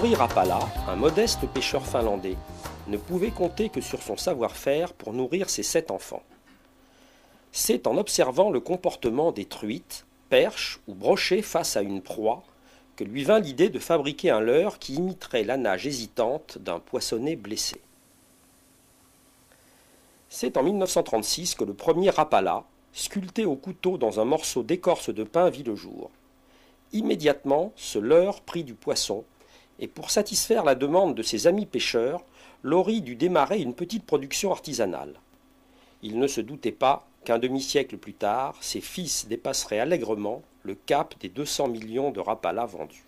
Lauri Rapala, un modeste pêcheur finlandais, ne pouvait compter que sur son savoir-faire pour nourrir ses 7 enfants. C'est en observant le comportement des truites, perches ou brochets face à une proie que lui vint l'idée de fabriquer un leurre qui imiterait la nage hésitante d'un poissonnet blessé. C'est en 1936 que le premier Rapala, sculpté au couteau dans un morceau d'écorce de pin, vit le jour. Immédiatement, ce leurre prit du poisson, et pour satisfaire la demande de ses amis pêcheurs, Lauri dut démarrer une petite production artisanale. Il ne se doutait pas qu'un demi-siècle plus tard, ses fils dépasseraient allègrement le cap des 200 millions de Rapala vendus.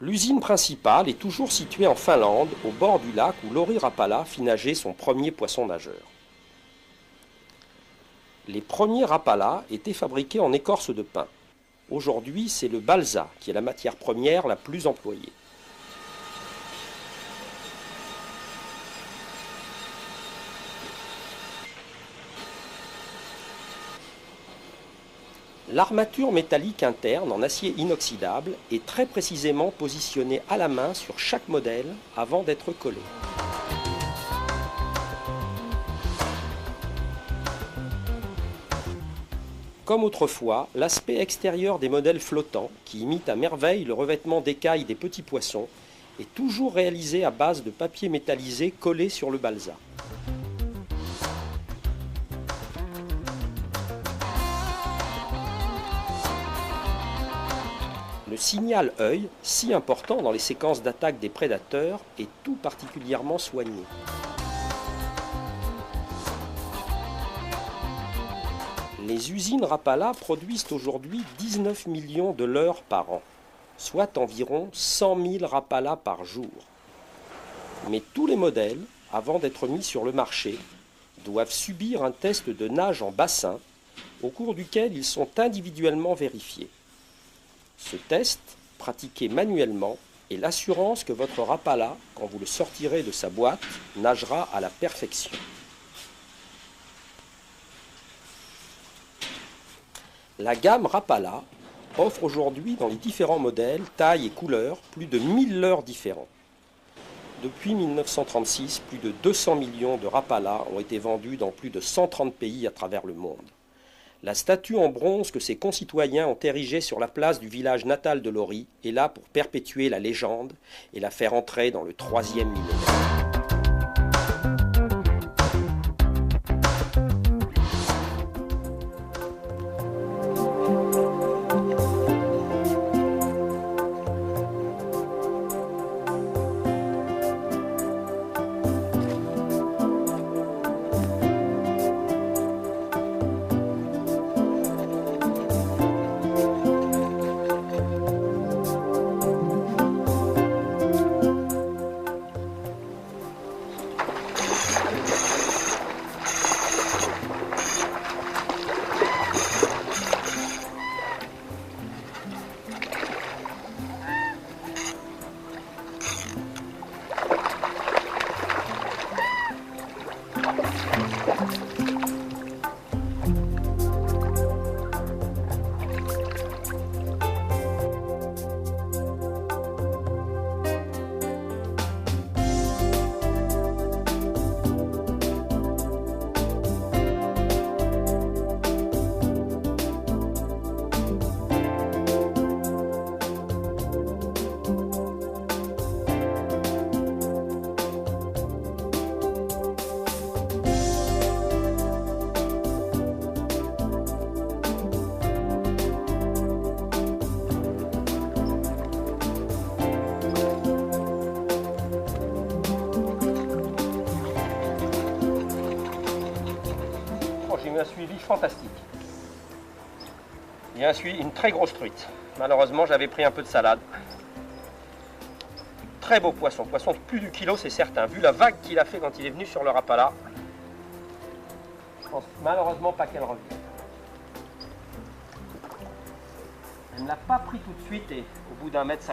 L'usine principale est toujours située en Finlande, au bord du lac où Lauri Rapala fit nager son premier poisson nageur. Les premiers Rapala étaient fabriqués en écorce de pin. Aujourd'hui, c'est le balsa qui est la matière première la plus employée. L'armature métallique interne en acier inoxydable est très précisément positionnée à la main sur chaque modèle avant d'être collée. Comme autrefois, l'aspect extérieur des modèles flottants, qui imitent à merveille le revêtement d'écailles des petits poissons, est toujours réalisé à base de papier métallisé collé sur le balsa. Le signal œil, si important dans les séquences d'attaque des prédateurs, est tout particulièrement soigné. Les usines Rapala produisent aujourd'hui 19 millions de leurres par an, soit environ 100 000 Rapala par jour. Mais tous les modèles, avant d'être mis sur le marché, doivent subir un test de nage en bassin, au cours duquel ils sont individuellement vérifiés. Ce test, pratiqué manuellement, est l'assurance que votre Rapala, quand vous le sortirez de sa boîte, nagera à la perfection. La gamme Rapala offre aujourd'hui dans les différents modèles, tailles et couleurs plus de 1000 leurres différents. Depuis 1936, plus de 200 millions de Rapala ont été vendus dans plus de 130 pays à travers le monde. La statue en bronze que ses concitoyens ont érigée sur la place du village natal de Lauri est là pour perpétuer la légende et la faire entrer dans le 3e millénaire. J'ai eu un suivi fantastique. J'ai une très grosse truite. Malheureusement, j'avais pris un peu de salade. Très beau poisson. Poisson de plus du kilo, c'est certain. Vu la vague qu'il a fait quand il est venu sur le Rapala, je pense malheureusement pas qu'elle revienne. Elle ne l'a pas pris tout de suite et au bout d'1,50 m,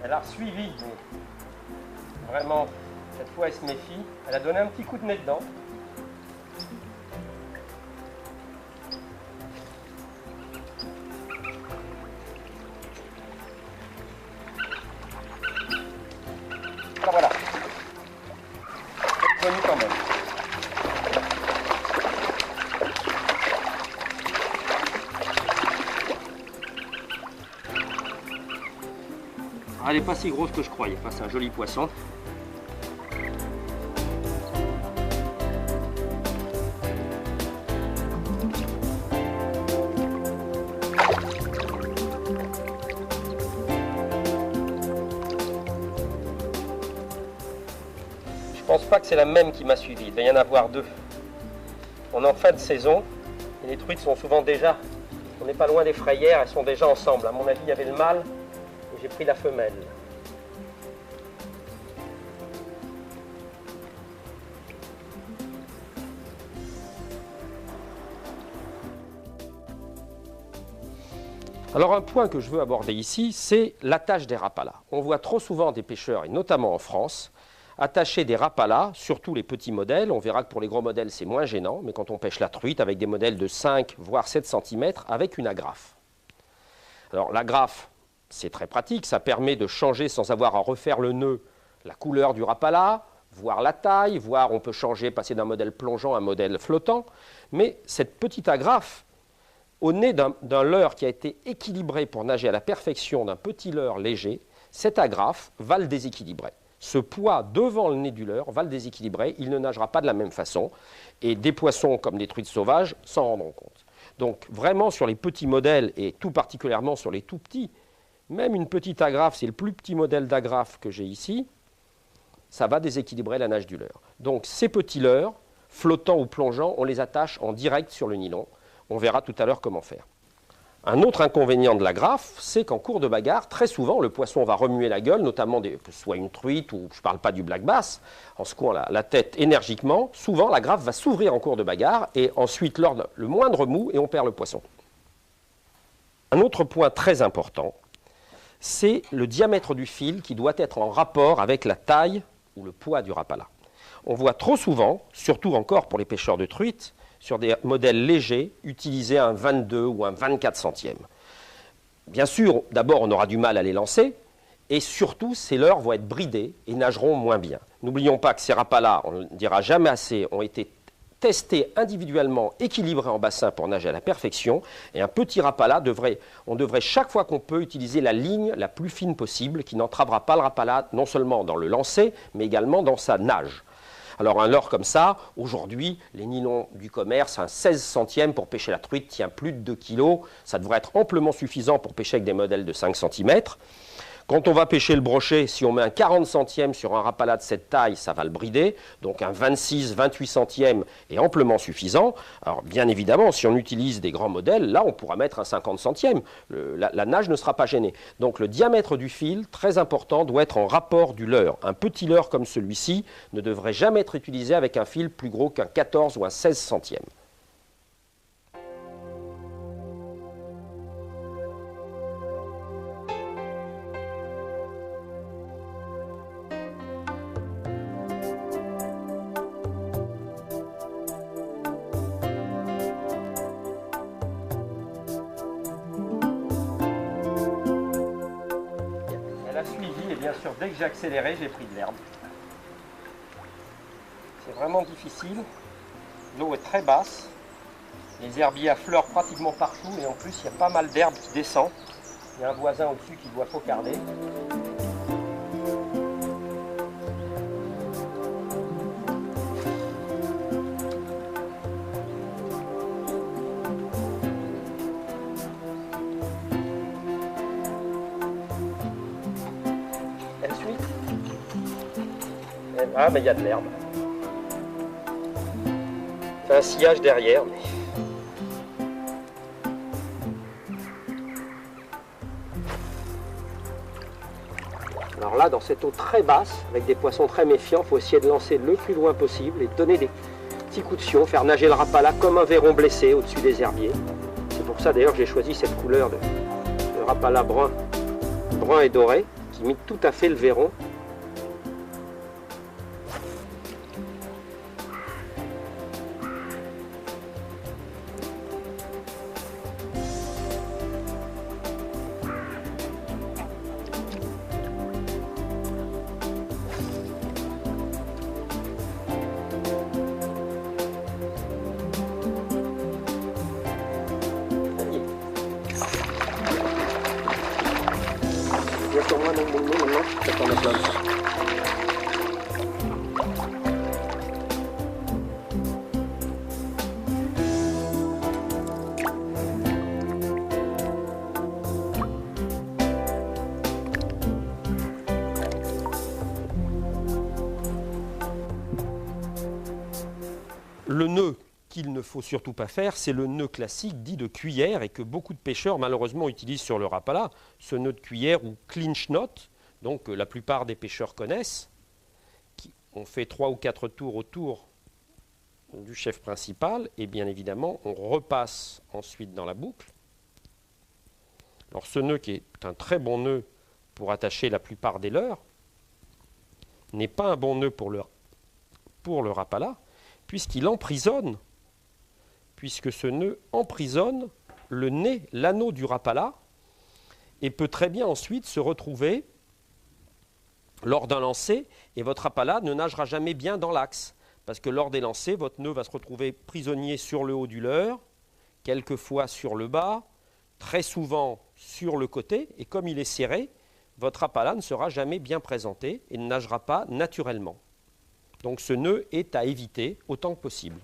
elle a suivi, mais vraiment, cette fois elle se méfie. Elle a donné un petit coup de nez dedans. Ah, elle n'est pas si grosse que je croyais. Enfin, c'est un joli poisson. Je pense pas que c'est la même qui m'a suivi. Il va y en avoir deux. On est en fin de saison et les truites sont souvent déjà, on n'est pas loin des frayères, elles sont déjà ensemble. À mon avis, il y avait le mâle et j'ai pris la femelle. Alors un point que je veux aborder ici, c'est l'attache des rapalas. On voit trop souvent des pêcheurs, et notamment en France, attacher des rapalas, surtout les petits modèles. On verra que pour les gros modèles, c'est moins gênant, mais quand on pêche la truite avec des modèles de 5 voire 7 cm avec une agrafe. Alors l'agrafe, c'est très pratique, ça permet de changer sans avoir à refaire le nœud la couleur du rapala, voir la taille, voir on peut changer, passer d'un modèle plongeant à un modèle flottant. Mais cette petite agrafe, au nez d'un leurre qui a été équilibré pour nager à la perfection d'un petit leurre léger, cette agrafe va le déséquilibrer. Ce poids devant le nez du leurre va le déséquilibrer, il ne nagera pas de la même façon. Et des poissons comme des truites sauvages s'en rendront compte. Donc vraiment sur les petits modèles, et tout particulièrement sur les tout petits, même une petite agrafe, c'est le plus petit modèle d'agrafe que j'ai ici, ça va déséquilibrer la nage du leurre. Donc ces petits leurres, flottants ou plongeants, on les attache en direct sur le nylon. On verra tout à l'heure comment faire. Un autre inconvénient de l'agrafe, c'est qu'en cours de bagarre, très souvent, le poisson va remuer la gueule, notamment que ce soit une truite ou je ne parle pas du black bass, en secouant la tête énergiquement. Souvent, l'agrafe va s'ouvrir en cours de bagarre et ensuite, le moindre remous, et on perd le poisson. Un autre point très important, c'est le diamètre du fil qui doit être en rapport avec la taille ou le poids du rapala. On voit trop souvent, surtout encore pour les pêcheurs de truites, sur des modèles légers, utiliser un 22 ou un 24 centièmes. Bien sûr, d'abord, on aura du mal à les lancer, et surtout, ces leurres vont être bridés et nageront moins bien. N'oublions pas que ces rapalas, on ne dira jamais assez, ont été testés individuellement, équilibrés en bassin pour nager à la perfection, et un petit rapala, on devrait chaque fois qu'on peut utiliser la ligne la plus fine possible, qui n'entravera pas le rapala non seulement dans le lancer, mais également dans sa nage. Alors un leurre comme ça, aujourd'hui, les nylons du commerce, un 16 centièmes pour pêcher la truite tient plus de 2 kg. Ça devrait être amplement suffisant pour pêcher avec des modèles de 5 cm. Quand on va pêcher le brochet, si on met un 40 centièmes sur un rapala de cette taille, ça va le brider. Donc un 26, 28 centièmes est amplement suffisant. Alors bien évidemment, si on utilise des grands modèles, là on pourra mettre un 50 centièmes. La nage ne sera pas gênée. Donc le diamètre du fil, très important, doit être en rapport du leurre. Un petit leurre comme celui-ci ne devrait jamais être utilisé avec un fil plus gros qu'un 14 ou un 16 centièmes. Bien sûr, dès que j'ai accéléré, j'ai pris de l'herbe. C'est vraiment difficile. L'eau est très basse. Les herbiers affleurent pratiquement partout et en plus, il y a pas mal d'herbe qui descend. Il y a un voisin au-dessus qui doit cocarder. Ah, mais il y a de l'herbe. C'est un sillage derrière. Mais... Alors là, dans cette eau très basse, avec des poissons très méfiants, il faut essayer de lancer le plus loin possible et de donner des petits coups de fion, faire nager le rapala comme un verron blessé au-dessus des herbiers. C'est pour ça d'ailleurs que j'ai choisi cette couleur de rapala brun et doré, qui imite tout à fait le verron. Viens sur moi, non, ça t'en a plein de ça. Le nœud qu'il ne faut surtout pas faire, c'est le nœud classique dit de cuillère et que beaucoup de pêcheurs malheureusement utilisent sur le rapala, ce nœud de cuillère ou clinch knot, donc la plupart des pêcheurs connaissent. On fait 3 ou 4 tours autour du chef principal et bien évidemment on repasse ensuite dans la boucle. Alors ce nœud qui est un très bon nœud pour attacher la plupart des leurres n'est pas un bon nœud pour le rapala puisqu'il emprisonne, puisque ce nœud emprisonne le nez, l'anneau du rapala et peut très bien ensuite se retrouver lors d'un lancer et votre rapala ne nagera jamais bien dans l'axe parce que lors des lancers, votre nœud va se retrouver prisonnier sur le haut du leurre, quelquefois sur le bas, très souvent sur le côté et comme il est serré, votre rapala ne sera jamais bien présenté et ne nagera pas naturellement. Donc ce nœud est à éviter autant que possible.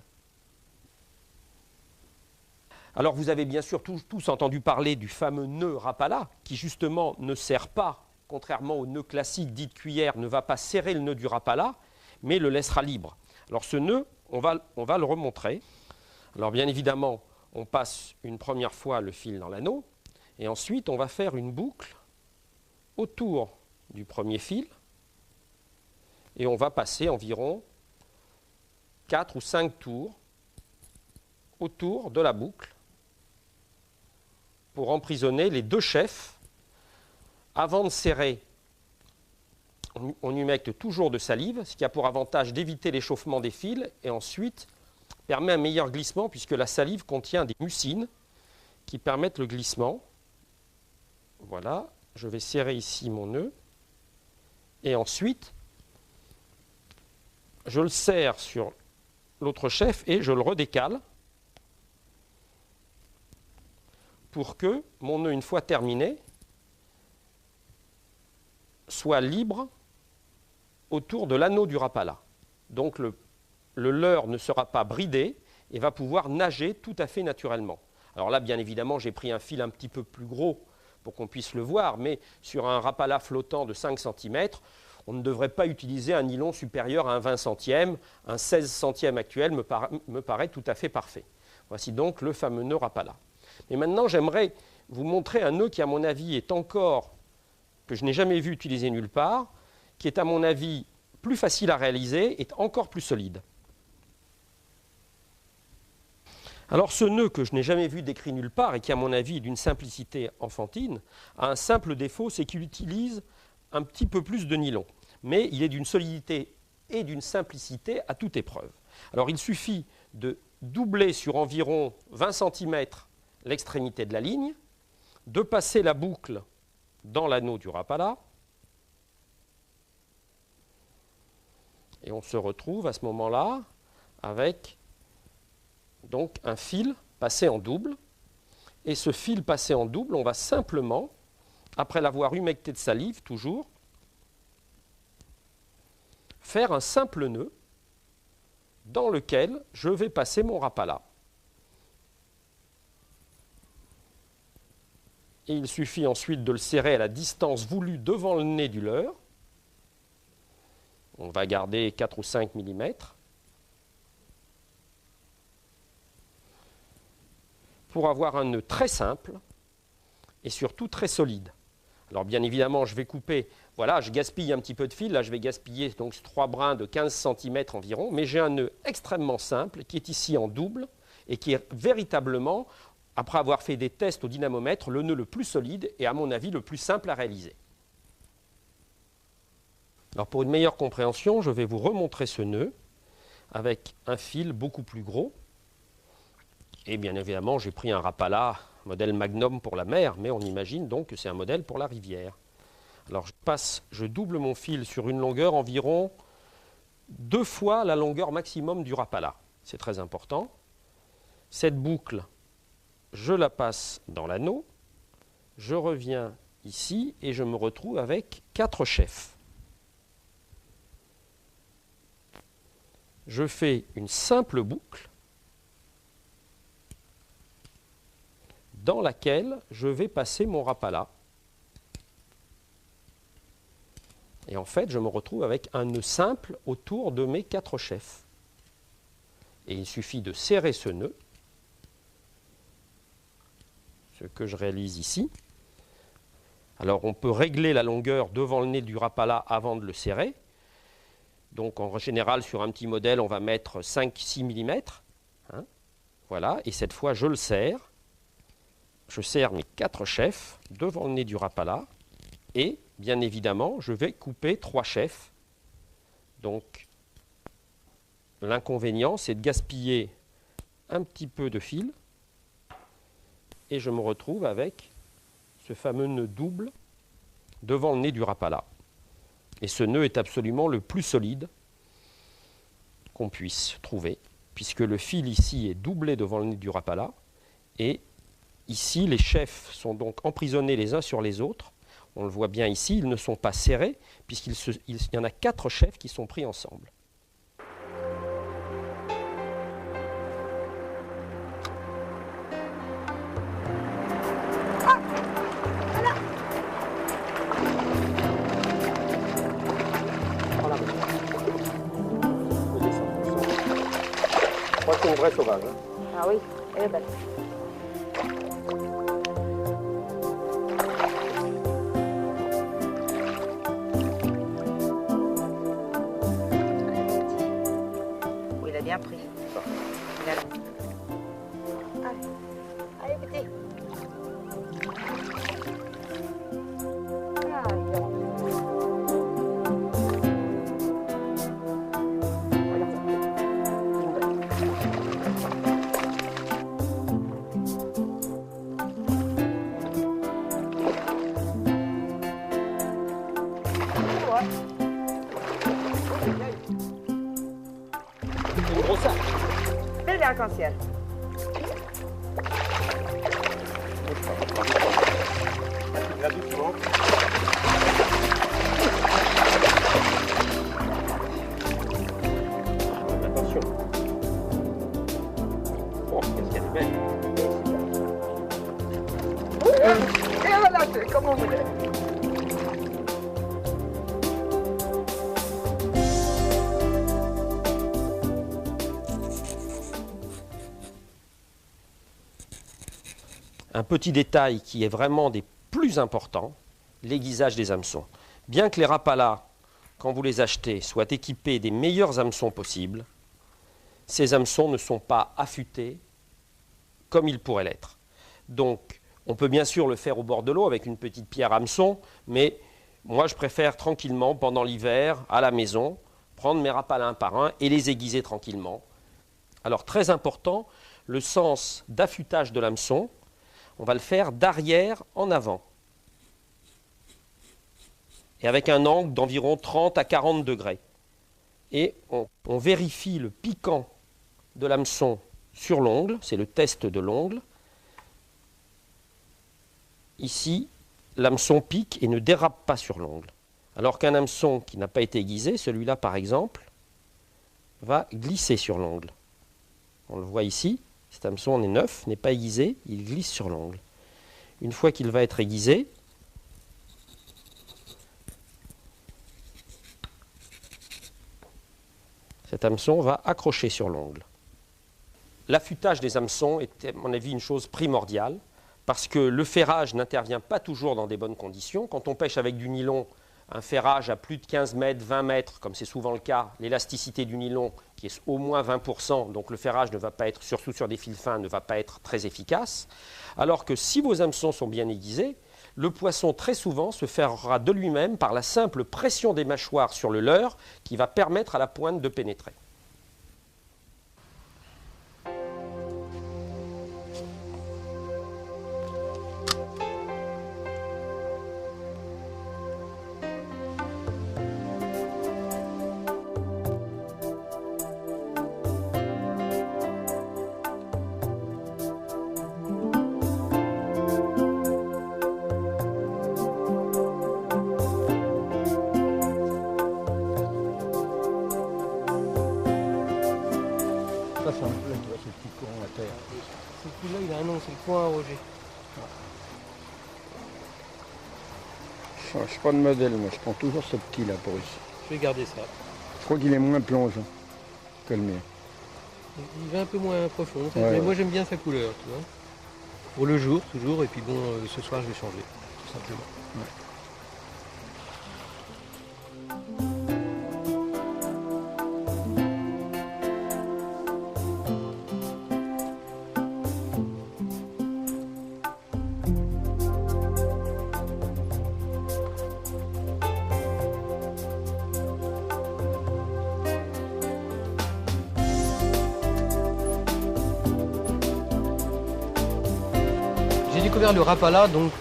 Alors vous avez bien sûr tous entendu parler du fameux nœud rapala qui justement ne sert pas, contrairement au nœud classique dit de cuillère, ne va pas serrer le nœud du rapala, mais le laissera libre. Alors ce nœud, on va le remontrer. Alors bien évidemment, on passe une première fois le fil dans l'anneau et ensuite on va faire une boucle autour du premier fil. Et on va passer environ 4 ou 5 tours autour de la boucle pour emprisonner les deux chefs. Avant de serrer, on humecte toujours de salive, ce qui a pour avantage d'éviter l'échauffement des fils et ensuite permet un meilleur glissement puisque la salive contient des mucines qui permettent le glissement. Voilà, je vais serrer ici mon nœud et ensuite je le serre sur l'autre chef et je le redécale pour que mon nœud, une fois terminé, soit libre autour de l'anneau du rapala. Donc le leurre ne sera pas bridé et va pouvoir nager tout à fait naturellement. Alors là, bien évidemment, j'ai pris un fil un petit peu plus gros pour qu'on puisse le voir, mais sur un rapala flottant de 5 cm, on ne devrait pas utiliser un nylon supérieur à un 20 centième. Un 16 centième actuel me paraît tout à fait parfait. Voici donc le fameux nœud rapala. Mais maintenant, j'aimerais vous montrer un nœud qui, à mon avis, est encore, que je n'ai jamais vu utiliser nulle part, qui est, à mon avis, plus facile à réaliser et encore plus solide. Alors ce nœud que je n'ai jamais vu décrit nulle part et qui, à mon avis, est d'une simplicité enfantine, a un simple défaut, c'est qu'il utilise un petit peu plus de nylon. Mais il est d'une solidité et d'une simplicité à toute épreuve. Alors il suffit de doubler sur environ 20 cm l'extrémité de la ligne, de passer la boucle dans l'anneau du rapala, et on se retrouve à ce moment-là avec donc un fil passé en double. Et ce fil passé en double, on va simplement, après l'avoir humecté de salive toujours, faire un simple nœud dans lequel je vais passer mon rapala. Et il suffit ensuite de le serrer à la distance voulue devant le nez du leurre. On va garder 4 ou 5 mm. Pour avoir un nœud très simple et surtout très solide. Alors bien évidemment, je vais couper, voilà, je gaspille un petit peu de fil, là je vais gaspiller donc 3 brins de 15 cm environ, mais j'ai un nœud extrêmement simple qui est ici en double et qui est véritablement, après avoir fait des tests au dynamomètre, le nœud le plus solide et à mon avis le plus simple à réaliser. Alors pour une meilleure compréhension, je vais vous remontrer ce nœud avec un fil beaucoup plus gros. Et bien évidemment, j'ai pris un rapala modèle Magnum pour la mer, mais on imagine donc que c'est un modèle pour la rivière. Alors je double mon fil sur une longueur environ 2 fois la longueur maximum du rapala. C'est très important. Cette boucle, je la passe dans l'anneau. Je reviens ici et je me retrouve avec 4 chefs. Je fais une simple boucle dans laquelle je vais passer mon rapala. Et en fait, je me retrouve avec un nœud simple autour de mes 4 chefs. Et il suffit de serrer ce nœud, ce que je réalise ici. Alors on peut régler la longueur devant le nez du rapala avant de le serrer. Donc en général, sur un petit modèle, on va mettre 5-6 mm. Hein, voilà, et cette fois, je le serre. Je serre mes 4 chefs devant le nez du rapala. Et, bien évidemment, je vais couper 3 chefs. Donc, l'inconvénient, c'est de gaspiller un petit peu de fil. Et je me retrouve avec ce fameux nœud double devant le nez du rapala. Et ce nœud est absolument le plus solide qu'on puisse trouver, puisque le fil ici est doublé devant le nez du rapala, et ici les chefs sont donc emprisonnés les uns sur les autres. On le voit bien ici, ils ne sont pas serrés, puisqu'il y en a 4 chefs qui sont pris ensemble. C'est une vraie sauvage. Hein. Ah oui, elle est belle. Oui, il a bien pris. Il a... Allez, petit. Ah, il est rentré. Une grosse sac. Belle arc-en-ciel. Attention. Oh, qu'est-ce qu'elle est belle. Et voilà, c'est comme on voulait. Un petit détail qui est vraiment des plus importants, l'aiguisage des hameçons. Bien que les rapalas, quand vous les achetez, soient équipés des meilleurs hameçons possibles, ces hameçons ne sont pas affûtés comme ils pourraient l'être. Donc, on peut bien sûr le faire au bord de l'eau avec une petite pierre hameçon, mais moi je préfère tranquillement, pendant l'hiver, à la maison, prendre mes rapalas un par un et les aiguiser tranquillement. Alors, très important, le sens d'affûtage de l'hameçon, on va le faire d'arrière en avant. Et avec un angle d'environ 30 à 40 degrés. Et on vérifie le piquant de l'hameçon sur l'ongle, c'est le test de l'ongle. Ici, l'hameçon pique et ne dérape pas sur l'ongle. Alors qu'un hameçon qui n'a pas été aiguisé, celui-là par exemple, va glisser sur l'ongle. On le voit ici. Cet hameçon est neuf, n'est pas aiguisé, il glisse sur l'ongle. Une fois qu'il va être aiguisé, cet hameçon va accrocher sur l'ongle. L'affûtage des hameçons est, à mon avis, une chose primordiale, parce que le ferrage n'intervient pas toujours dans des bonnes conditions. Quand on pêche avec du nylon, un ferrage à plus de 15 mètres, 20 mètres, comme c'est souvent le cas, l'élasticité du nylon qui est au moins 20%, donc le ferrage ne va pas être, surtout sur des fils fins, ne va pas être très efficace. Alors que si vos hameçons sont bien aiguisés, le poisson très souvent se ferra de lui-même par la simple pression des mâchoires sur le leurre qui va permettre à la pointe de pénétrer. Je suis pas de modèle, moi. Je prends toujours ce petit-là pour ici. Je vais garder ça. Je crois qu'il est moins plongeant que le mien. Il va un peu moins profond, ça, Ouais, mais ouais. moi j'aime bien sa couleur, tu vois. Pour le jour, toujours, et puis bon, ce soir je vais changer, tout simplement. J'ai découvert le Rapala donc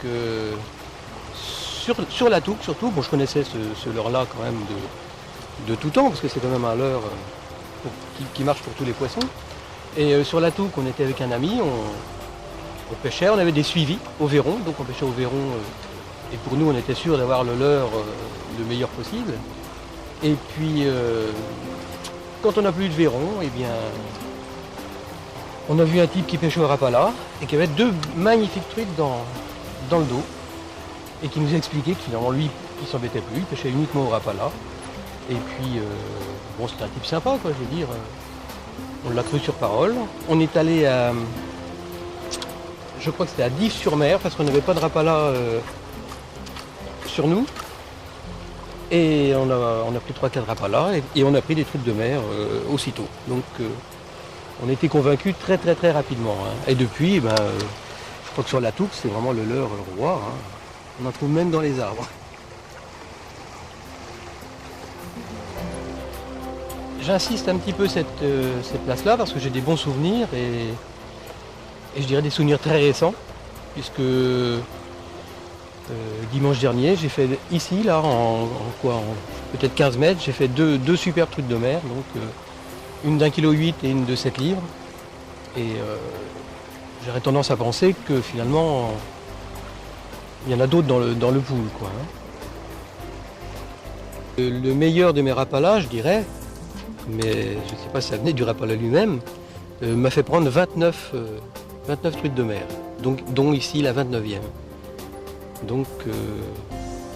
sur la Touques surtout. Bon, je connaissais ce leurre-là quand même de tout temps parce que c'est quand même un leurre qui marche pour tous les poissons. Et sur la Touques, on était avec un ami, on pêchait, on avait des suivis au Véron, donc on pêchait au Véron. Et pour nous, on était sûr d'avoir le leurre le meilleur possible. Et puis, quand on n'a plus de Véron, eh bien, on a vu un type qui pêchait au Rapala et qui avait deux magnifiques truites dans le dos et qui nous a expliqué que finalement lui il s'embêtait plus, il pêchait uniquement au Rapala. Et puis bon, c'était un type sympa quoi, je veux dire. On l'a cru sur parole. On est allé à, je crois que c'était à Dives-sur-Mer parce qu'on n'avait pas de Rapala sur nous. Et on a pris 3-4 Rapala et on a pris des truites de mer aussitôt. Donc on était convaincus très rapidement. Hein. Et depuis, je crois que sur la Touque, c'est vraiment le leurre roi. Hein. On en trouve même dans les arbres. J'insiste un petit peu cette place-là parce que j'ai des bons souvenirs et je dirais des souvenirs très récents. Puisque dimanche dernier, j'ai fait ici, là, en peut-être 15 mètres, j'ai fait deux superbes truites de mer. Donc, une d'1,8 kg et une de 7 livres. Et j'aurais tendance à penser que finalement, il y en a d'autres dans le pool, quoi. Hein. Le meilleur de mes Rapala, je dirais, mais je ne sais pas si ça venait du Rapala lui-même, m'a fait prendre 29 truites de mer, donc, dont ici la 29e. Donc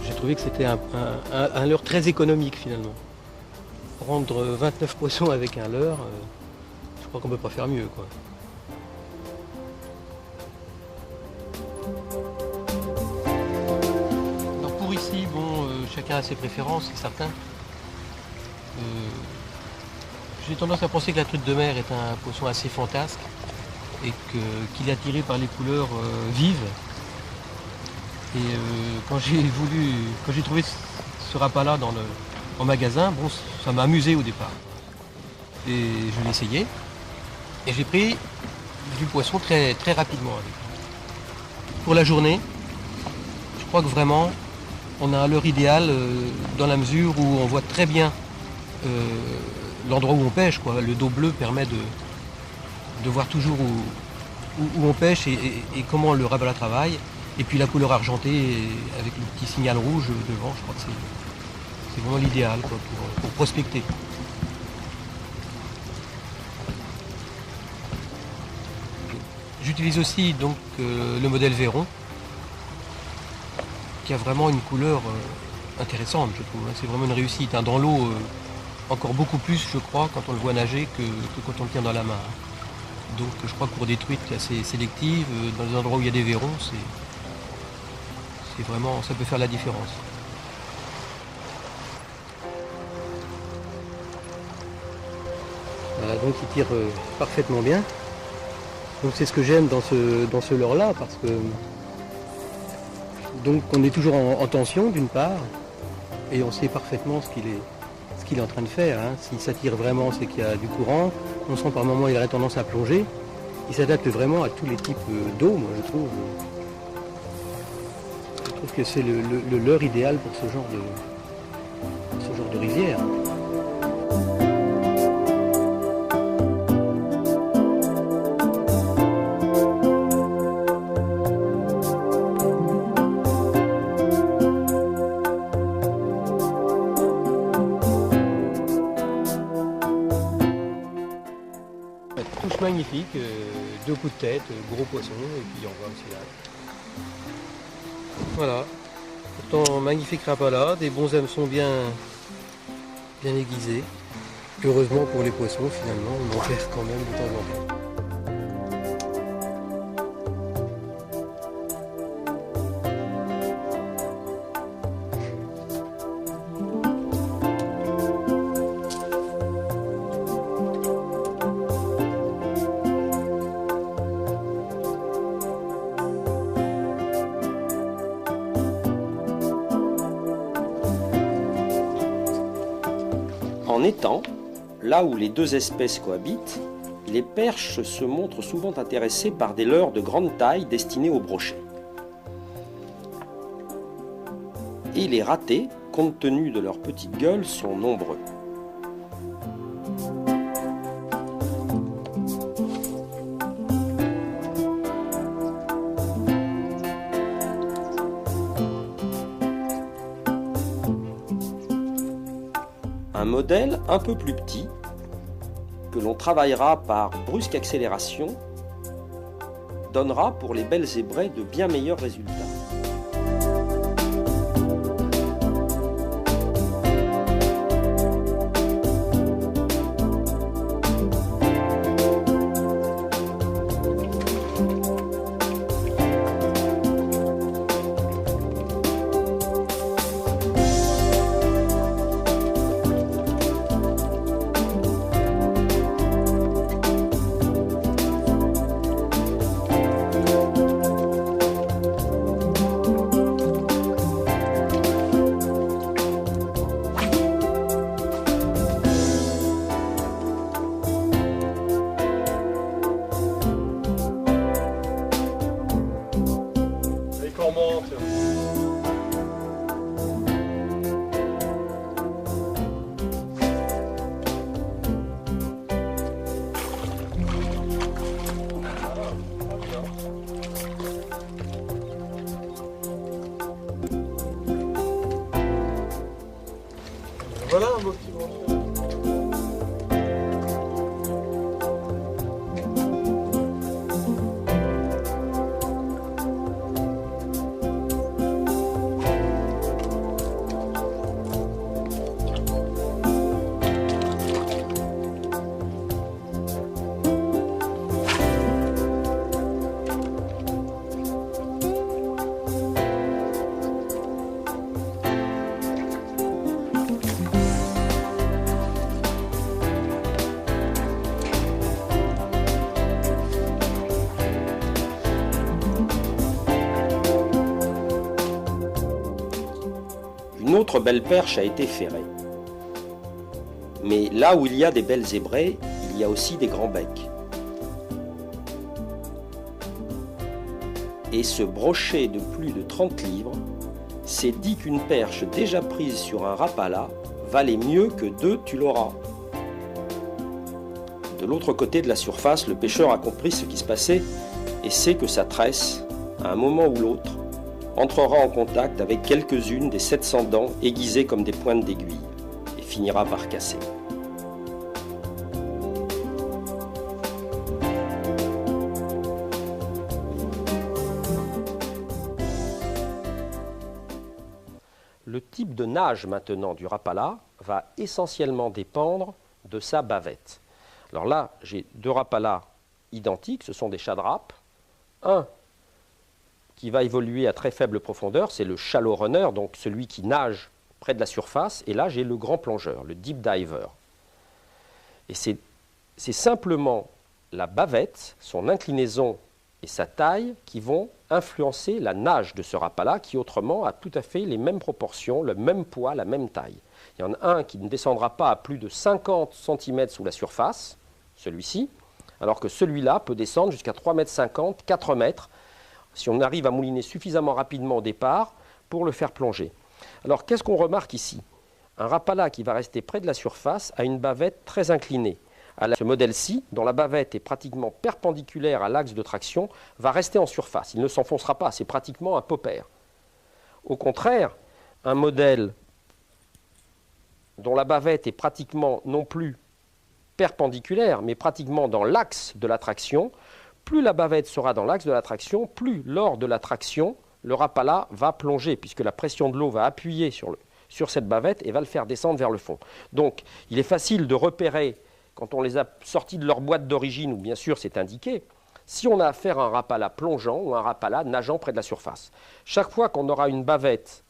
j'ai trouvé que c'était un leurre très économique finalement. Prendre 29 poissons avec un leurre, je crois qu'on ne peut pas faire mieux, quoi. Alors pour ici, bon, chacun a ses préférences, c'est certain. J'ai tendance à penser que la truite de mer est un poisson assez fantasque et qu'il est attiré par les couleurs vives. Et quand j'ai trouvé ce Rapala en magasin, bon, ça m'a amusé au départ. Et je l'ai essayé. Et j'ai pris du poisson très rapidement avec. Pour la journée, je crois que vraiment, on a un leurre idéal dans la mesure où on voit très bien l'endroit où on pêche, quoi. Le dos bleu permet de voir toujours où on pêche et comment le Rapala travaille. Et puis la couleur argentée avec le petit signal rouge devant, je crois que c'est vraiment l'idéal pour prospecter. J'utilise aussi donc le modèle Véron, qui a vraiment une couleur intéressante, je trouve. C'est vraiment une réussite. Hein. Dans l'eau, encore beaucoup plus, je crois, quand on le voit nager que quand on le tient dans la main. Donc je crois que pour des truites assez sélectives, dans les endroits où il y a des Vérons, c'est vraiment, ça peut faire la différence. Voilà, donc il tire parfaitement bien. Donc c'est ce que j'aime dans ce leurre-là, parce que donc on est toujours en tension d'une part, et on sait parfaitement ce qu'il est en train de faire. Hein. S'il s'attire vraiment, c'est qu'il y a du courant. On sent par moments il aurait tendance à plonger. Il s'adapte vraiment à tous les types d'eau, moi je trouve. Je trouve que c'est le leurre idéal pour ce genre de rivière. Touche magnifique, 2 coups de tête, gros poisson, et puis on voit aussi là. Voilà. Pourtant, magnifique rapala, des bons hameçons bien aiguisés. Heureusement pour les poissons, finalement, on en perd quand même de temps en temps. En étang, là où les deux espèces cohabitent, les perches se montrent souvent intéressées par des leurres de grande taille destinés au brochet. Et les ratés, compte tenu de leur petite gueule, sont nombreux. Un modèle un peu plus petit, que l'on travaillera par brusque accélération, donnera pour les belles zébrées de bien meilleurs résultats. Voilà un beau petit brochet. Une autre belle perche a été ferrée. Mais là où il y a des belles zébrées, il y a aussi des grands becs. Et ce brochet de plus de 30 livres s'est dit qu'une perche déjà prise sur un rapala valait mieux que 2 tu l'auras. De l'autre côté de la surface, le pêcheur a compris ce qui se passait et sait que sa tresse, à un moment ou l'autre, entrera en contact avec quelques-unes des 700 dents aiguisées comme des pointes d'aiguille et finira par casser. Le type de nage maintenant du rapala va essentiellement dépendre de sa bavette. Alors là, j'ai 2 rapalas identiques, ce sont des chadrapes. Un qui va évoluer à très faible profondeur, c'est le shallow runner, donc celui qui nage près de la surface. Et là, j'ai le grand plongeur, le deep diver. Et c'est simplement la bavette, son inclinaison et sa taille qui vont influencer la nage de ce rapala qui autrement a tout à fait les mêmes proportions, le même poids, la même taille. Il y en a un qui ne descendra pas à plus de 50 cm sous la surface, celui-ci, alors que celui-là peut descendre jusqu'à 3,50 m, 4 mètres, si on arrive à mouliner suffisamment rapidement au départ pour le faire plonger. Alors qu'est-ce qu'on remarque ici? Un rapala qui va rester près de la surface a une bavette très inclinée. Ce modèle-ci, dont la bavette est pratiquement perpendiculaire à l'axe de traction, va rester en surface. Il ne s'enfoncera pas, c'est pratiquement un popper. Au contraire, un modèle dont la bavette est pratiquement non plus perpendiculaire, mais pratiquement dans l'axe de la traction, plus la bavette sera dans l'axe de la traction, plus lors de la traction, le rapala va plonger, puisque la pression de l'eau va appuyer sur cette bavette et va le faire descendre vers le fond. Donc, il est facile de repérer, quand on les a sortis de leur boîte d'origine, où bien sûr c'est indiqué, si on a affaire à un rapala plongeant ou un rapala nageant près de la surface. Chaque fois qu'on aura une bavette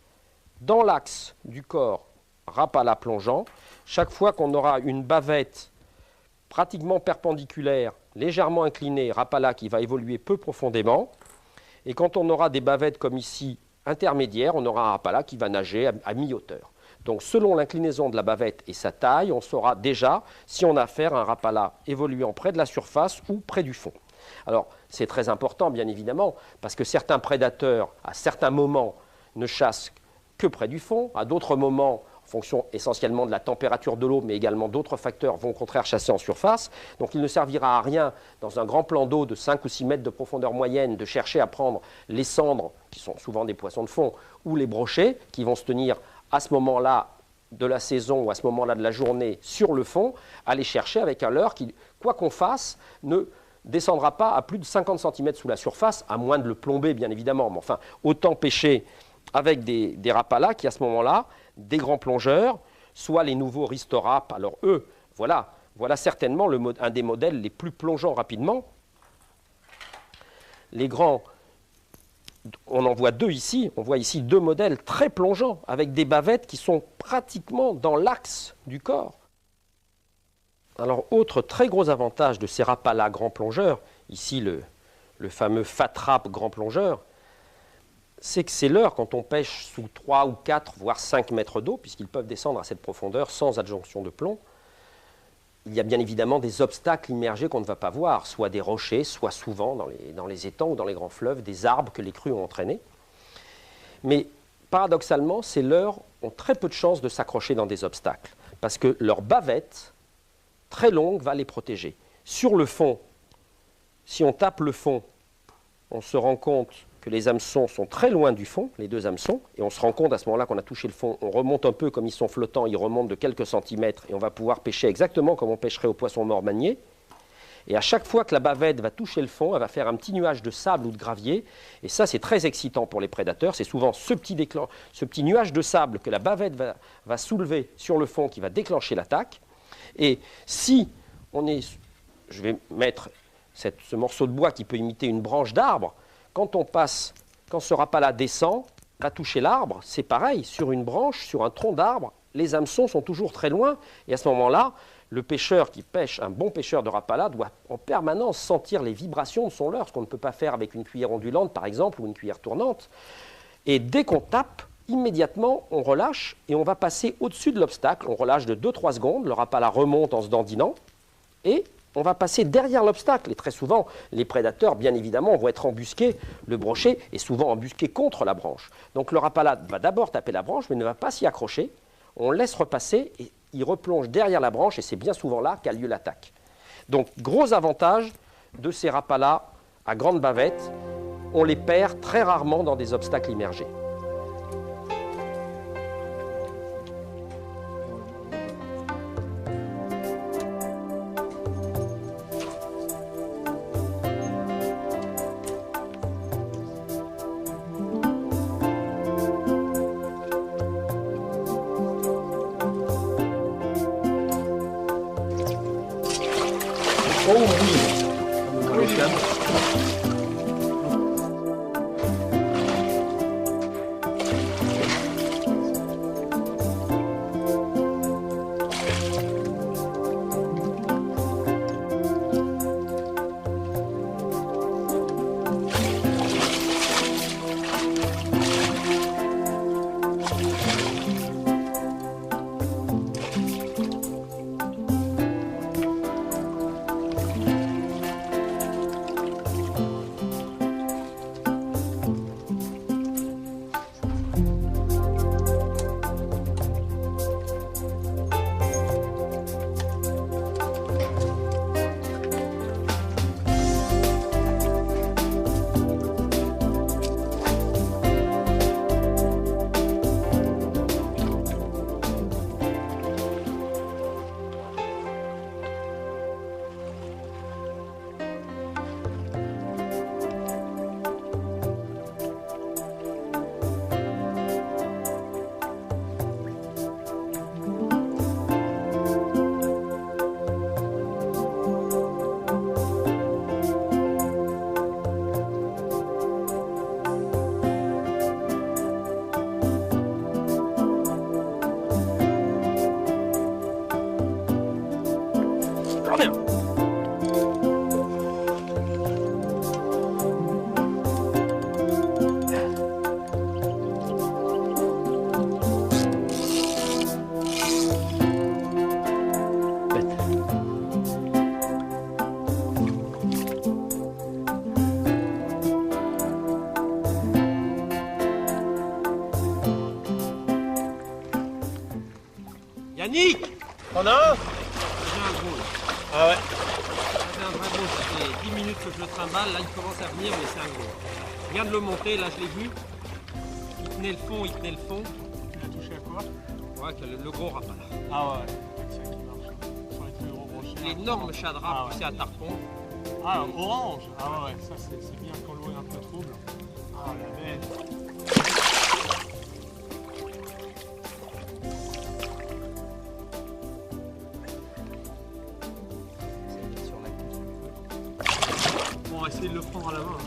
dans l'axe du corps, rapala plongeant, chaque fois qu'on aura une bavette pratiquement perpendiculaire, légèrement inclinée, rapala qui va évoluer peu profondément, et quand on aura des bavettes comme ici, intermédiaires, on aura un rapala qui va nager à mi-hauteur. Donc selon l'inclinaison de la bavette et sa taille, on saura déjà si on a affaire à un rapala évoluant près de la surface ou près du fond. Alors c'est très important bien évidemment, parce que certains prédateurs, à certains moments, ne chassent que près du fond, à d'autres moments, en fonction essentiellement de la température de l'eau, mais également d'autres facteurs, vont au contraire chasser en surface. Donc il ne servira à rien, dans un grand plan d'eau de 5 ou 6 mètres de profondeur moyenne, de chercher à prendre les cendres, qui sont souvent des poissons de fond, ou les brochets, qui vont se tenir à ce moment-là de la saison ou à ce moment-là de la journée sur le fond, à les chercher avec un leurre qui, quoi qu'on fasse, ne descendra pas à plus de 50 cm sous la surface, à moins de le plomber bien évidemment. Mais enfin, autant pêcher avec des rapalas qui à ce moment-là, des grands plongeurs, soit les nouveaux Ristorap. Alors eux, voilà certainement un des modèles les plus plongeants rapidement. Les grands, on en voit deux ici, on voit ici deux modèles très plongeants, avec des bavettes qui sont pratiquement dans l'axe du corps. Alors autre très gros avantage de ces rapalas grands plongeurs, ici le fameux Fat Rap grand plongeur, c'est que ces leurres, quand on pêche sous 3 ou 4, voire 5 mètres d'eau, puisqu'ils peuvent descendre à cette profondeur sans adjonction de plomb, il y a bien évidemment des obstacles immergés qu'on ne va pas voir, soit des rochers, soit souvent dans les étangs ou dans les grands fleuves, des arbres que les crues ont entraînés. Mais paradoxalement, ces leurres ont très peu de chances de s'accrocher dans des obstacles, parce que leur bavette, très longue, va les protéger. Sur le fond, si on tape le fond, on se rend compte que les hameçons sont très loin du fond, les deux hameçons, et on se rend compte à ce moment-là qu'on a touché le fond, on remonte un peu comme ils sont flottants, ils remontent de quelques centimètres, et on va pouvoir pêcher exactement comme on pêcherait au poisson mort manier. Et à chaque fois que la bavette va toucher le fond, elle va faire un petit nuage de sable ou de gravier, et ça c'est très excitant pour les prédateurs, c'est souvent ce petit nuage de sable que la bavette va soulever sur le fond qui va déclencher l'attaque. Et si on est, je vais mettre ce morceau de bois qui peut imiter une branche d'arbre, quand ce rapala descend, va toucher l'arbre, c'est pareil, sur une branche, sur un tronc d'arbre, les hameçons sont toujours très loin, et à ce moment-là, le pêcheur qui pêche, un bon pêcheur de rapala, doit en permanence sentir les vibrations de son leurre, ce qu'on ne peut pas faire avec une cuillère ondulante, par exemple, ou une cuillère tournante. Et dès qu'on tape, immédiatement, on relâche, et on va passer au-dessus de l'obstacle, on relâche de 2-3 secondes, le rapala remonte en se dandinant, et on va passer derrière l'obstacle. Et très souvent, les prédateurs, bien évidemment, vont être embusqués. Le brochet est souvent embusqué contre la branche. Donc le rapala va d'abord taper la branche, mais ne va pas s'y accrocher. On le laisse repasser et il replonge derrière la branche, et c'est bien souvent là qu'a lieu l'attaque. Donc, gros avantage de ces rapalas à grande bavette, on les perd très rarement dans des obstacles immergés. Oh oui, Yannick! T'en as un? J'ai un gros là. Ah ouais? J'avais un vrai gros, ça fait 10 minutes que je le trimballe, là il commence à venir mais c'est un gros. Je viens de le monter, là je l'ai vu. Il tenait le fond, il tenait le fond. Tu l'as touché à quoi? Ouais, que le gros rapala. Ah ouais, c'est ça qui marche. Sur les très gros brochets. L'énorme chadra poussé à tarpon. Ah, orange. Ah ouais, ça c'est bien quand l'eau est un peu trouble. Ah la bête. Bon, on va essayer de le prendre à la main.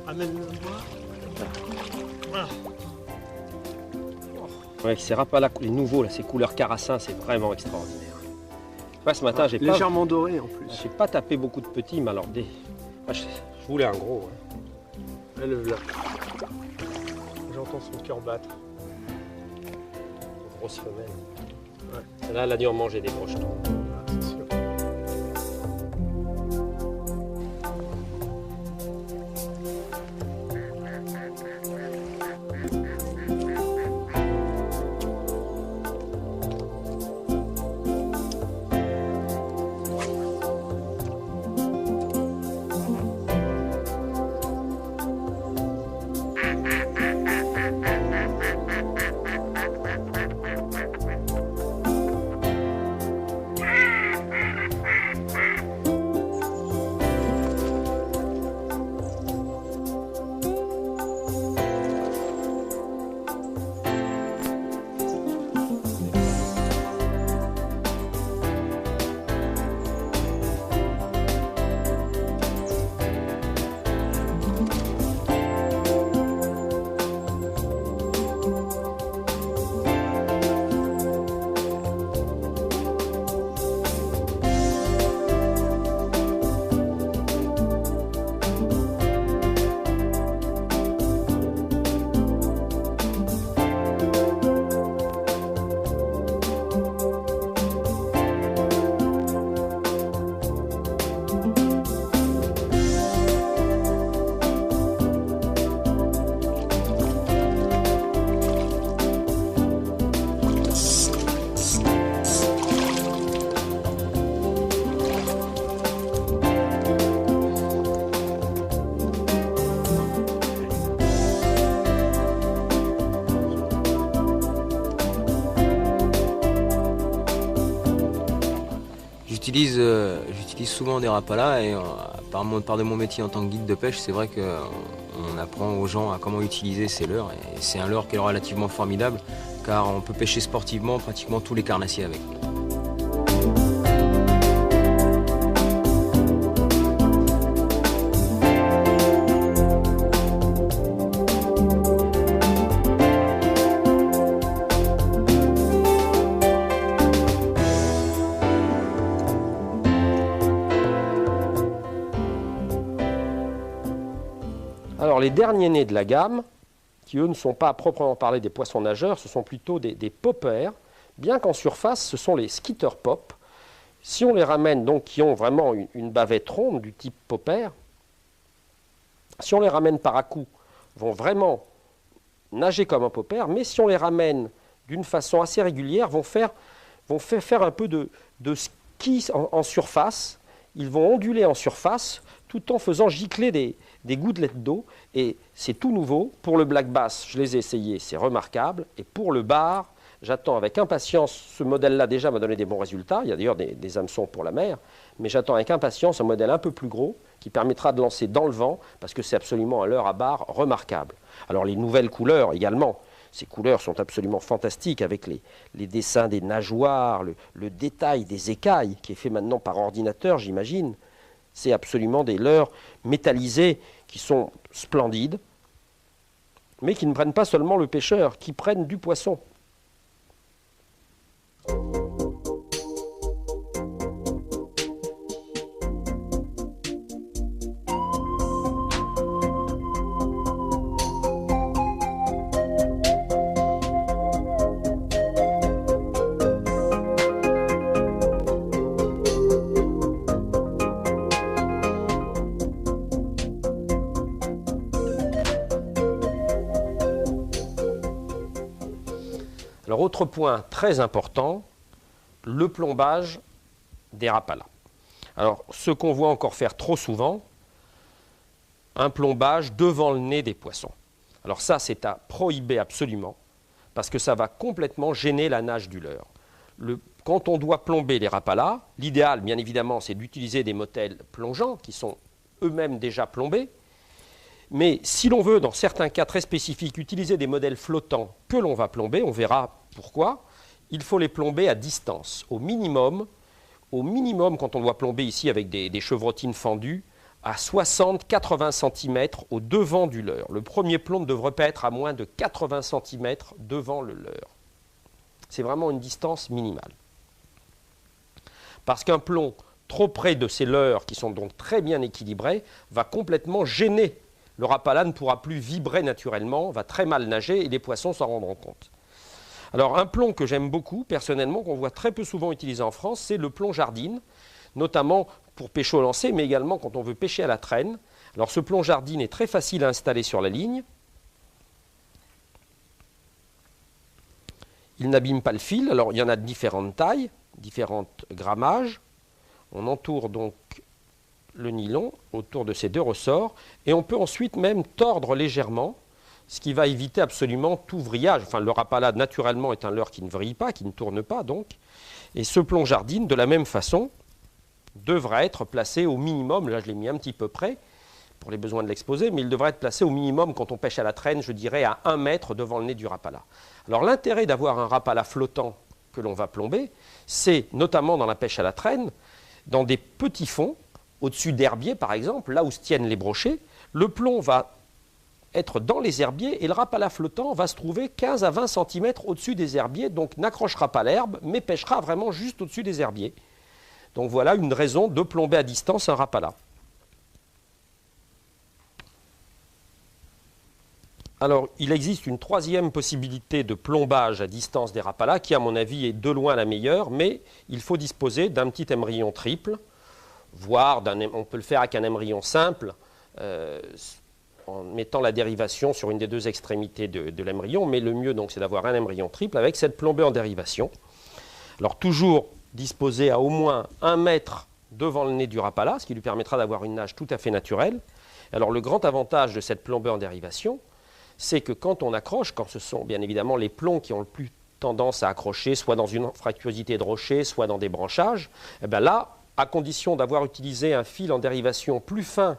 Amène-le-moi. Voilà. Ouais, ces rapalas, les nouveaux, là, ces couleurs carassin, c'est vraiment extraordinaire. Ouais, ce matin, j'ai Légèrement doré en plus. pas tapé beaucoup de petits, mais alors je voulais un gros. Hein. Elle là. J'entends son cœur battre. Une grosse femelle. Ouais. Là, elle a dû en manger des brochetons. Ah, c'est sûr. J'utilise souvent des rapalas et par de mon métier en tant que guide de pêche, c'est vrai qu'on apprend aux gens à comment utiliser ces leurres. Et c'est un leurre qui est relativement formidable car on peut pêcher sportivement pratiquement tous les carnassiers avec. Alors les derniers nés de la gamme, qui eux ne sont pas à proprement parler des poissons nageurs, ce sont plutôt des poppers, bien qu'en surface ce sont les skitter pop. Si on les ramène, donc qui ont vraiment une bavette ronde du type popper, si on les ramène par à-coups, vont vraiment nager comme un popper, mais si on les ramène d'une façon assez régulière, vont faire un peu de ski en surface, ils vont onduler en surface tout en faisant gicler des gouttelettes d'eau, et c'est tout nouveau. Pour le black bass, je les ai essayés, c'est remarquable, et pour le bar, j'attends avec impatience, ce modèle-là déjà m'a donné des bons résultats, il y a d'ailleurs des hameçons pour la mer, mais j'attends avec impatience un modèle un peu plus gros, qui permettra de lancer dans le vent, parce que c'est absolument un leurre à bar remarquable. Alors les nouvelles couleurs également, ces couleurs sont absolument fantastiques, avec les dessins des nageoires, le détail des écailles, qui est fait maintenant par ordinateur, j'imagine. C'est absolument des leurres métallisés qui sont splendides, mais qui ne prennent pas seulement le pêcheur, qui prennent du poisson. Alors, autre point très important, le plombage des rapalas. Alors, ce qu'on voit encore faire trop souvent, un plombage devant le nez des poissons. Alors ça, c'est à prohiber absolument, parce que ça va complètement gêner la nage du leurre. Quand on doit plomber les rapalas, l'idéal, bien évidemment, c'est d'utiliser des motels plongeants, qui sont eux-mêmes déjà plombés. Mais si l'on veut, dans certains cas très spécifiques, utiliser des modèles flottants que l'on va plomber, on verra pourquoi, il faut les plomber à distance, au minimum, quand on doit plomber ici avec des chevrotines fendues, à 60-80 cm au devant du leurre. Le premier plomb ne devrait pas être à moins de 80 cm devant le leurre. C'est vraiment une distance minimale. Parce qu'un plomb trop près de ces leurres, qui sont donc très bien équilibrés, va complètement gêner. Le rapala ne pourra plus vibrer naturellement, va très mal nager et les poissons s'en rendront compte. Alors un plomb que j'aime beaucoup, personnellement, qu'on voit très peu souvent utilisé en France, c'est le plomb jardine, notamment pour pêcher au lancer, mais également quand on veut pêcher à la traîne. Alors ce plomb jardine est très facile à installer sur la ligne. Il n'abîme pas le fil. Alors il y en a de différentes tailles, différents grammages. On entoure donc le nylon autour de ces deux ressorts et on peut ensuite même tordre légèrement, ce qui va éviter absolument tout vrillage. Enfin, le rapala naturellement est un leurre qui ne vrille pas, qui ne tourne pas donc. Et ce plomb jardine, de la même façon, devrait être placé au minimum, là je l'ai mis un petit peu près pour les besoins de l'exposé, mais il devrait être placé au minimum quand on pêche à la traîne, je dirais à 1 mètre devant le nez du rapala. Alors l'intérêt d'avoir un rapala flottant que l'on va plomber, c'est notamment dans la pêche à la traîne, dans des petits fonds, au-dessus d'herbiers par exemple, là où se tiennent les brochets, le plomb va être dans les herbiers et le rapala flottant va se trouver 15 à 20 cm au-dessus des herbiers, donc n'accrochera pas l'herbe, mais pêchera vraiment juste au-dessus des herbiers. Donc voilà une raison de plomber à distance un rapala. Alors, il existe une troisième possibilité de plombage à distance des rapalas qui, à mon avis, est de loin la meilleure, mais il faut disposer d'un petit émerillon triple, voire on peut le faire avec un émerillon simple, en mettant la dérivation sur une des deux extrémités de l'émerillon, mais le mieux, donc, c'est d'avoir un émerillon triple avec cette plombée en dérivation. Alors, toujours disposé à au moins 1 mètre devant le nez du rapala, ce qui lui permettra d'avoir une nage tout à fait naturelle. Alors le grand avantage de cette plombée en dérivation, c'est que quand on accroche, quand ce sont bien évidemment les plombs qui ont le plus tendance à accrocher, soit dans une fractuosité de rocher, soit dans des branchages, et bien là, à condition d'avoir utilisé un fil en dérivation plus fin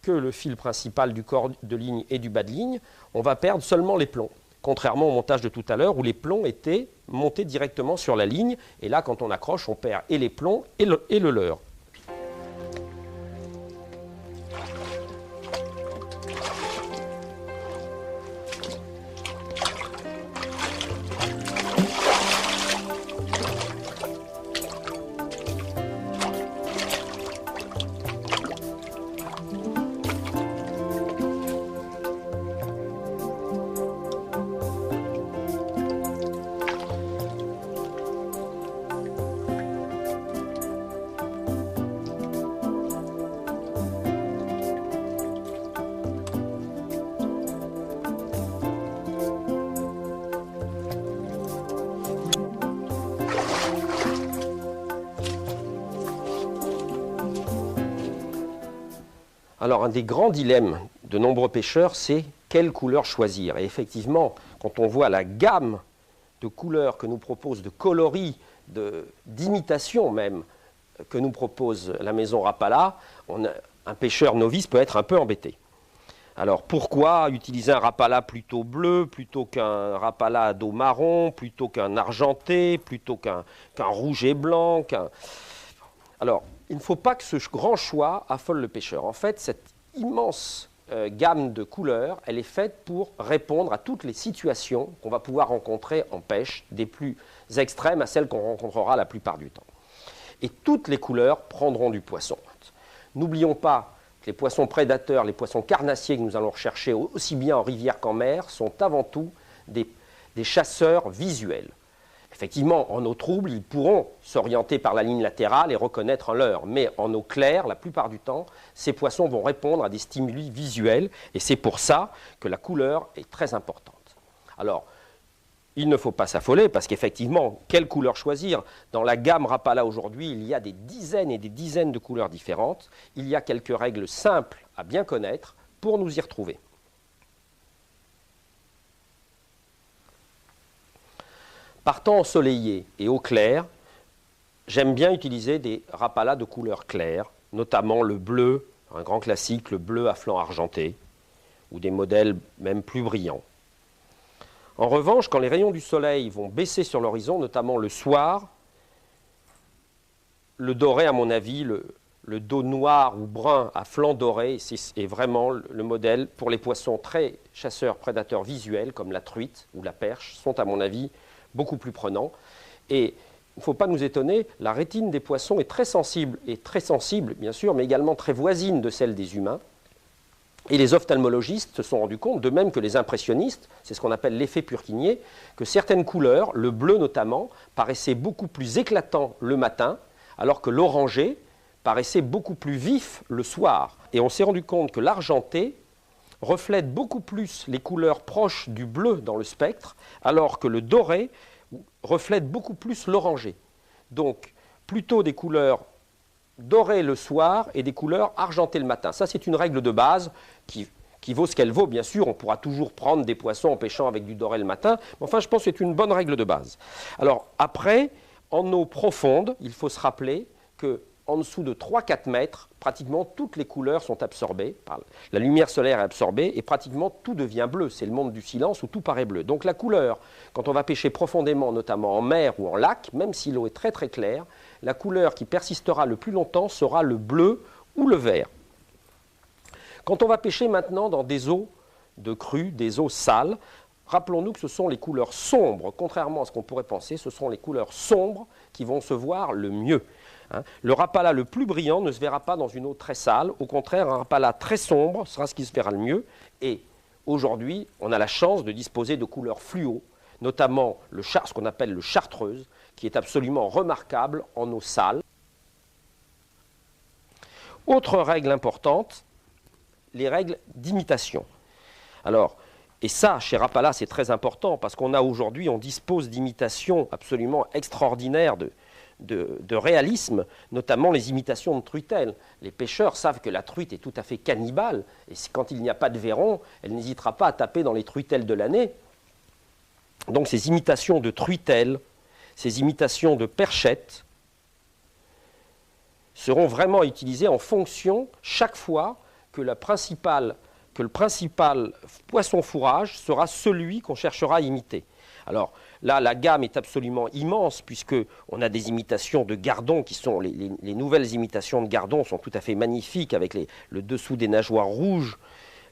que le fil principal du corps de ligne et du bas de ligne, on va perdre seulement les plombs. Contrairement au montage de tout à l'heure où les plombs étaient montés directement sur la ligne. Et là, quand on accroche, on perd et les plombs et le leurre. Alors, un des grands dilemmes de nombreux pêcheurs, c'est quelle couleur choisir. Et effectivement, quand on voit la gamme de couleurs que nous propose, de coloris, d'imitation même, que nous propose la maison Rapala, un pêcheur novice peut être un peu embêté. Alors, pourquoi utiliser un Rapala plutôt bleu, plutôt qu'un Rapala à dos marron, plutôt qu'un argenté, plutôt qu'un rouge et blanc Alors, il ne faut pas que ce grand choix affole le pêcheur. En fait, cette immense gamme de couleurs, elle est faite pour répondre à toutes les situations qu'on va pouvoir rencontrer en pêche, des plus extrêmes à celles qu'on rencontrera la plupart du temps. Et toutes les couleurs prendront du poisson. N'oublions pas que les poissons prédateurs, les poissons carnassiers que nous allons rechercher aussi bien en rivière qu'en mer, sont avant tout des chasseurs visuels. Effectivement, en eau trouble, ils pourront s'orienter par la ligne latérale et reconnaître un leurre. Mais en eau claire, la plupart du temps, ces poissons vont répondre à des stimuli visuels. Et c'est pour ça que la couleur est très importante. Alors, il ne faut pas s'affoler parce qu'effectivement, quelle couleur choisir? Dans la gamme Rapala aujourd'hui, il y a des dizaines et des dizaines de couleurs différentes. Il y a quelques règles simples à bien connaître pour nous y retrouver. Par temps ensoleillé et au clair, j'aime bien utiliser des Rapala de couleur claire, notamment le bleu, un grand classique, le bleu à flanc argenté, ou des modèles même plus brillants. En revanche, quand les rayons du soleil vont baisser sur l'horizon, notamment le soir, le doré, à mon avis, le dos noir ou brun à flanc doré, est vraiment le modèle pour les poissons très chasseurs, prédateurs visuels, comme la truite ou la perche, sont à mon avis beaucoup plus prenants. Et il ne faut pas nous étonner, la rétine des poissons est très sensible bien sûr, mais également très voisine de celle des humains. Et les ophtalmologistes se sont rendus compte, de même que les impressionnistes, c'est ce qu'on appelle l'effet Purkinje, que certaines couleurs, le bleu notamment, paraissaient beaucoup plus éclatants le matin, alors que l'orangé paraissait beaucoup plus vif le soir. Et on s'est rendu compte que l'argenté reflète beaucoup plus les couleurs proches du bleu dans le spectre, alors que le doré reflète beaucoup plus l'orangé. Donc, plutôt des couleurs doré le soir et des couleurs argentées le matin. Ça, c'est une règle de base qui vaut ce qu'elle vaut. Bien sûr, on pourra toujours prendre des poissons en pêchant avec du doré le matin, mais enfin, je pense que c'est une bonne règle de base. Alors, après, en eau profonde, il faut se rappeler qu'en dessous de 3-4 mètres, pratiquement toutes les couleurs sont absorbées. La lumière solaire est absorbée et pratiquement tout devient bleu. C'est le monde du silence où tout paraît bleu. Donc la couleur, quand on va pêcher profondément, notamment en mer ou en lac, même si l'eau est très très claire, la couleur qui persistera le plus longtemps sera le bleu ou le vert. Quand on va pêcher maintenant dans des eaux de crue, des eaux sales, rappelons-nous que ce sont les couleurs sombres, contrairement à ce qu'on pourrait penser, ce sont les couleurs sombres qui vont se voir le mieux. Le Rapala le plus brillant ne se verra pas dans une eau très sale, au contraire, un Rapala très sombre sera ce qui se verra le mieux. Et aujourd'hui, on a la chance de disposer de couleurs fluo, notamment ce qu'on appelle le chartreuse, qui est absolument remarquable en eau sale. Autre règle importante, les règles d'imitation. Alors, et ça, chez Rapala, c'est très important, parce qu'on a aujourd'hui, on dispose d'imitations absolument extraordinaires de réalisme, notamment les imitations de truitelles. Les pêcheurs savent que la truite est tout à fait cannibale, et quand il n'y a pas de vairons, elle n'hésitera pas à taper dans les truitelles de l'année. Donc ces imitations de truitelles, ces imitations de perchettes seront vraiment utilisées en fonction, chaque fois, que le principal poisson fourrage sera celui qu'on cherchera à imiter. Alors là, la gamme est absolument immense, puisqu'on a des imitations de gardons qui sont, les nouvelles imitations de gardons sont tout à fait magnifiques, avec le dessous des nageoires rouges,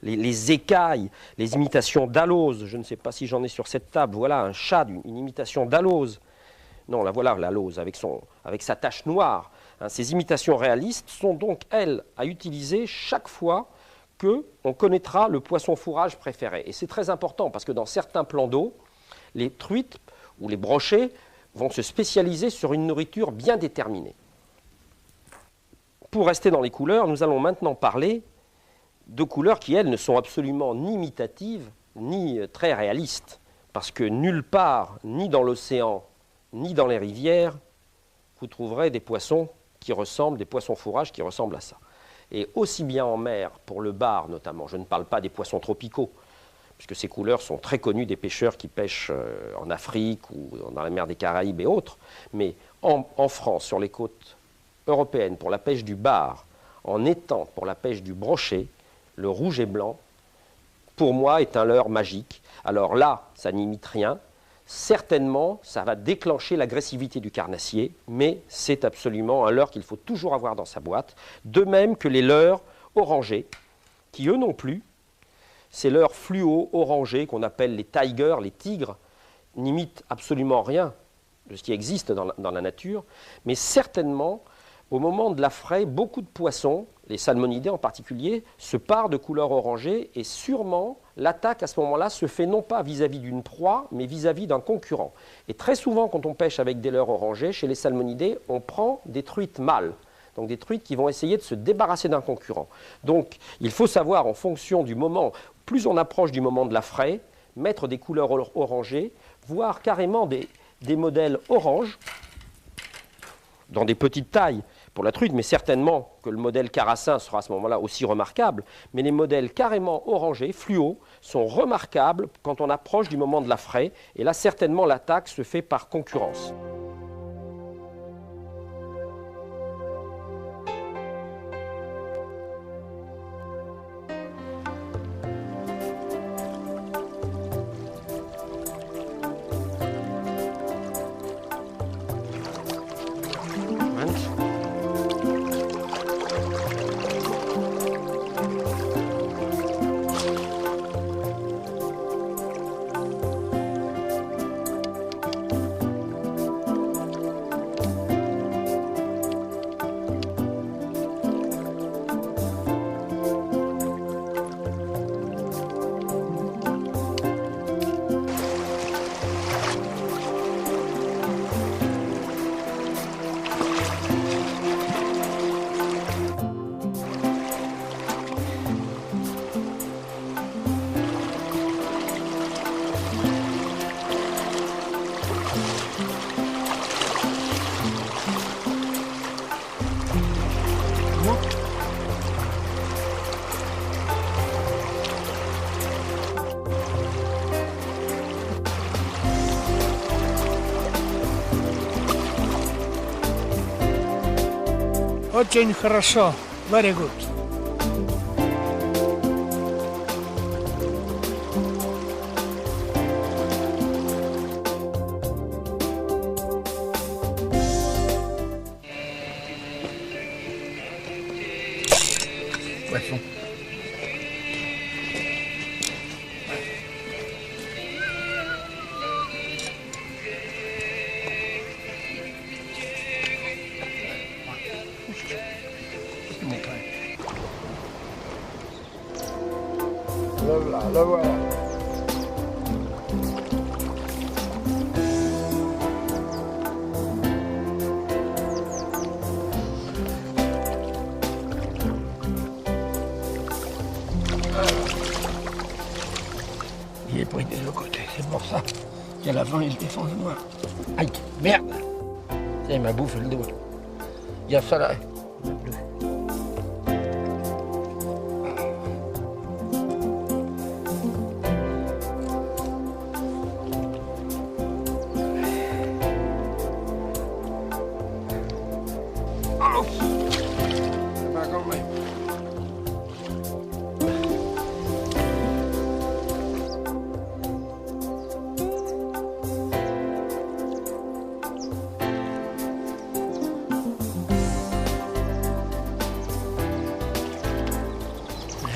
les écailles, les imitations d'alose. Je ne sais pas si j'en ai sur cette table. Voilà un chat, une imitation d'alose. Non, là voilà l'alose avec sa tache noire. Ces imitations réalistes sont donc, elles, à utiliser chaque fois qu'on connaîtra le poisson fourrage préféré. Et c'est très important, parce que dans certains plans d'eau, les truites ou les brochets vont se spécialiser sur une nourriture bien déterminée. Pour rester dans les couleurs, nous allons maintenant parler de couleurs qui, elles, ne sont absolument ni imitatives, ni très réalistes. Parce que nulle part, ni dans l'océan, ni dans les rivières, vous trouverez des poissons des poissons fourrages qui ressemblent à ça. Et aussi bien en mer, pour le bar notamment, je ne parle pas des poissons tropicaux, puisque ces couleurs sont très connues des pêcheurs qui pêchent en Afrique ou dans la mer des Caraïbes et autres, mais en France, sur les côtes européennes, pour la pêche du bar, en étang pour la pêche du brochet, le rouge et blanc, pour moi, est un leurre magique. Alors là, ça n'imite rien. Certainement, ça va déclencher l'agressivité du carnassier, mais c'est absolument un leurre qu'il faut toujours avoir dans sa boîte. De même que les leurres orangés, qui eux non plus, ces leurres fluo orangés qu'on appelle les tigers, les tigres, n'imitent absolument rien de ce qui existe dans la nature, mais certainement, au moment de la fraie, beaucoup de poissons, les salmonidés en particulier, se parent de couleur orangée, et sûrement l'attaque à ce moment-là se fait non pas vis-à-vis d'une proie, mais vis-à-vis d'un concurrent. Et très souvent, quand on pêche avec des leurres orangés, chez les salmonidés, on prend des truites mâles, donc des truites qui vont essayer de se débarrasser d'un concurrent. Donc il faut savoir, en fonction du moment, plus on approche du moment de la fraie, mettre des couleurs orangées, voire carrément des modèles orange, dans des petites tailles pour la truite, mais certainement que le modèle Carassin sera à ce moment-là aussi remarquable. Mais les modèles carrément orangés, fluo, sont remarquables quand on approche du moment de la fraie. Et là, certainement, l'attaque se fait par concurrence. Очень хорошо. Very good. Poisson. Le voilà. Il est pris des deux côtés, c'est pour ça qu'à la fin il se défend de moi. Aïe, merde! Il m'a bouffé le doigt. Il y a ça là.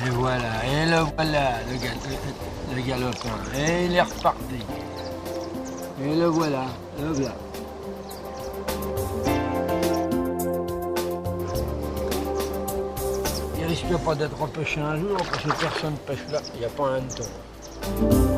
Et voilà, et le voilà, le galopin. Et il est reparti. Et le voilà, le voilà. Il risque pas d'être repêché un jour parce que personne pêche là, il n'y a pas un hanneton.